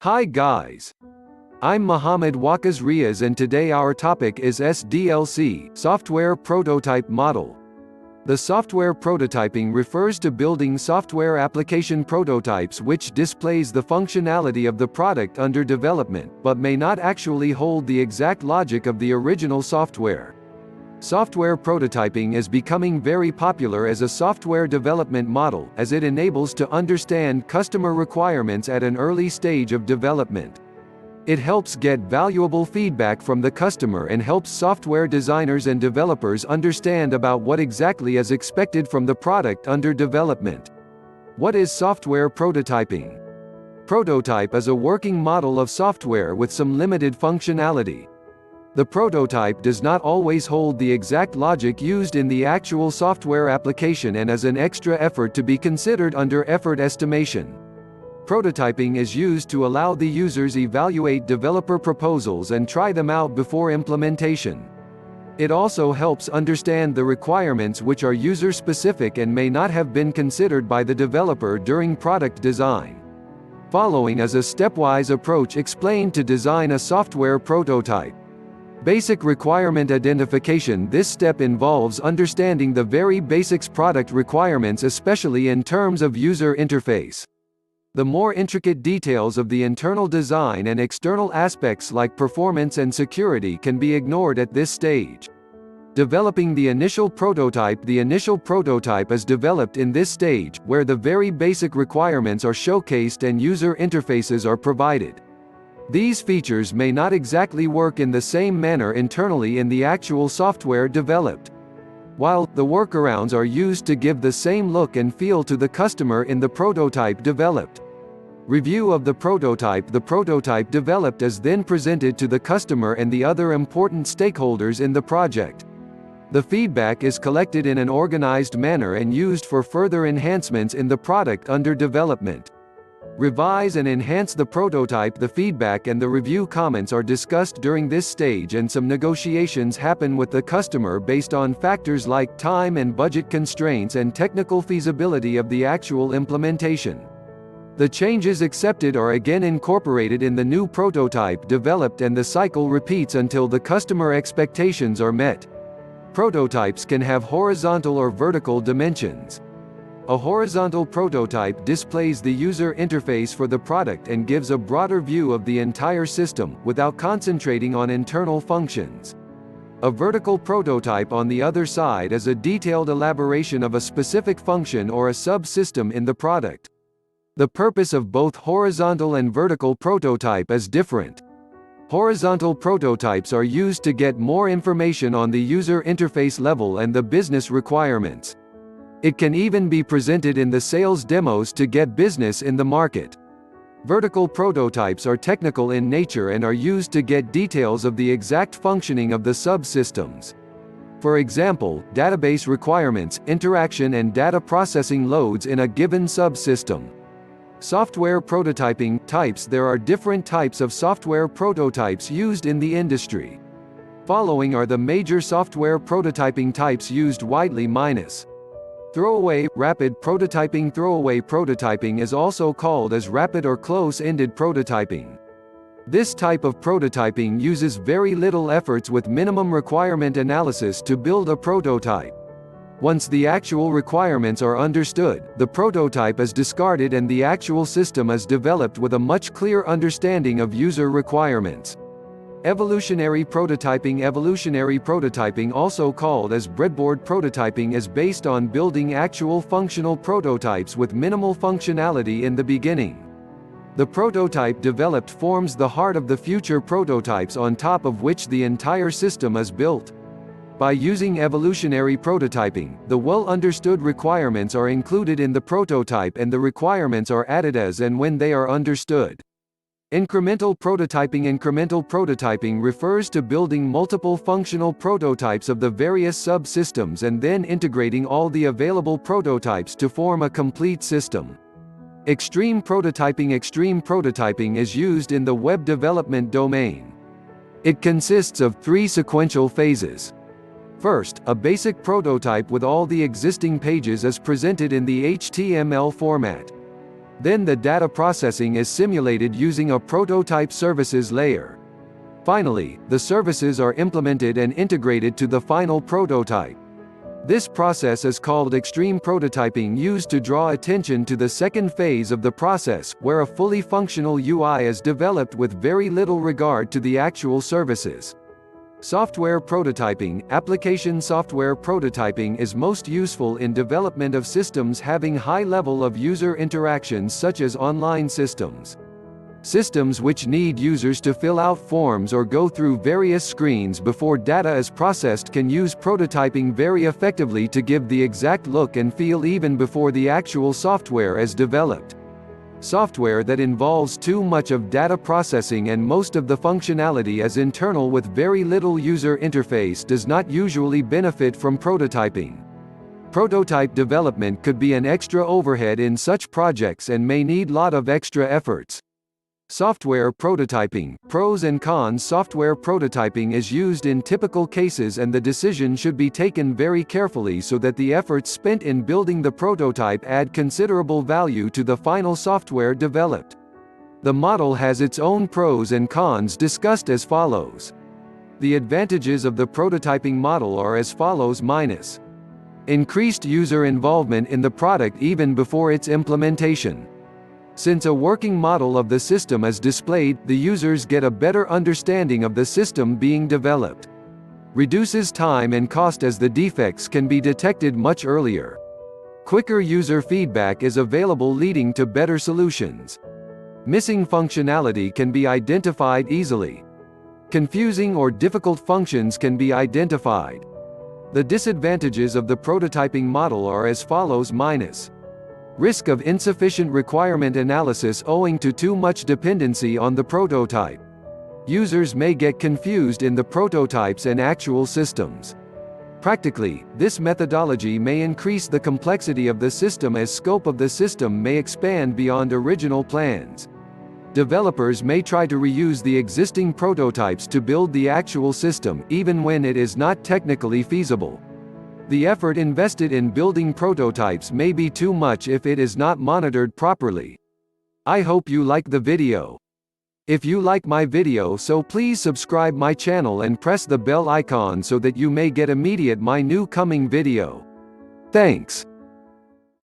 Hi guys! I'm Mohammed Waqas Riaz and today our topic is SDLC, Software Prototype Model. The software prototyping refers to building software application prototypes which displays the functionality of the product under development, but may not actually hold the exact logic of the original software. Software prototyping is becoming very popular as a software development model, as it enables to understand customer requirements at an early stage of development. It helps get valuable feedback from the customer and helps software designers and developers understand about what exactly is expected from the product under development. What is software prototyping? Prototype is a working model of software with some limited functionality. The prototype does not always hold the exact logic used in the actual software application and is an extra effort to be considered under effort estimation. Prototyping is used to allow the users evaluate developer proposals and try them out before implementation. It also helps understand the requirements which are user-specific and may not have been considered by the developer during product design. Following is a stepwise approach explained to design a software prototype. Basic requirement identification. This step involves understanding the very basics product requirements, especially in terms of user interface. The more intricate details of the internal design and external aspects like performance and security can be ignored at this stage. Developing the initial prototype. The initial prototype is developed in this stage, where the very basic requirements are showcased and user interfaces are provided. These features may not exactly work in the same manner internally in the actual software developed. While the workarounds are used to give the same look and feel to the customer in the prototype developed. Review of the prototype. The prototype developed is then presented to the customer and the other important stakeholders in the project. The feedback is collected in an organized manner and used for further enhancements in the product under development. Revise and enhance the prototype. The feedback and the review comments are discussed during this stage, and some negotiations happen with the customer based on factors like time and budget constraints and technical feasibility of the actual implementation. The changes accepted are again incorporated in the new prototype developed, and the cycle repeats until the customer expectations are met. Prototypes can have horizontal or vertical dimensions. A horizontal prototype displays the user interface for the product and gives a broader view of the entire system, without concentrating on internal functions. A vertical prototype, on the other side, is a detailed elaboration of a specific function or a subsystem in the product. The purpose of both horizontal and vertical prototype is different. Horizontal prototypes are used to get more information on the user interface level and the business requirements. It can even be presented in the sales demos to get business in the market. Vertical prototypes are technical in nature and are used to get details of the exact functioning of the subsystems. For example, database requirements, interaction and data processing loads in a given subsystem. Software prototyping types. There are different types of software prototypes used in the industry. Following are the major software prototyping types used widely. Throwaway, rapid prototyping. Throwaway prototyping is also called as rapid or close-ended prototyping. This type of prototyping uses very little efforts with minimum requirement analysis to build a prototype. Once the actual requirements are understood, the prototype is discarded and the actual system is developed with a much clearer understanding of user requirements. Evolutionary prototyping. Evolutionary prototyping, also called as breadboard prototyping, is based on building actual functional prototypes with minimal functionality in the beginning. The prototype developed forms the heart of the future prototypes on top of which the entire system is built. By using evolutionary prototyping, the well-understood requirements are included in the prototype and the requirements are added as and when they are understood. Incremental prototyping. Incremental prototyping refers to building multiple functional prototypes of the various subsystems and then integrating all the available prototypes to form a complete system. Extreme prototyping. Extreme prototyping is used in the web development domain. It consists of 3 sequential phases. First, a basic prototype with all the existing pages is presented in the HTML format. Then the data processing is simulated using a prototype services layer. Finally, the services are implemented and integrated to the final prototype. This process is called extreme prototyping, used to draw attention to the second phase of the process, where a fully functional UI is developed with very little regard to the actual services. Software prototyping. Application software prototyping is most useful in development of systems having high level of user interactions, such as online systems. Systems which need users to fill out forms or go through various screens before data is processed can use prototyping very effectively to give the exact look and feel even before the actual software is developed. Software that involves too much of data processing and most of the functionality is internal with very little user interface does not usually benefit from prototyping. Prototype development could be an extra overhead in such projects and may need lot of extra efforts. Software prototyping. Pros and cons. Software prototyping is used in typical cases, and the decision should be taken very carefully so that the efforts spent in building the prototype add considerable value to the final software developed. The model has its own pros and cons discussed as follows. The advantages of the prototyping model are as follows: increased user involvement in the product even before its implementation. Since a working model of the system is displayed, the users get a better understanding of the system being developed. Reduces time and cost as the defects can be detected much earlier. Quicker user feedback is available, leading to better solutions. Missing functionality can be identified easily. Confusing or difficult functions can be identified. The disadvantages of the prototyping model are as follows: risk of insufficient requirement analysis owing to too much dependency on the prototype. Users may get confused in the prototypes and actual systems. Practically, this methodology may increase the complexity of the system as scope of the system may expand beyond original plans. Developers may try to reuse the existing prototypes to build the actual system, even when it is not technically feasible. The effort invested in building prototypes may be too much if it is not monitored properly. I hope you like the video. If you like my video, so please subscribe my channel and press the bell icon so that you may get immediate my new coming video. Thanks.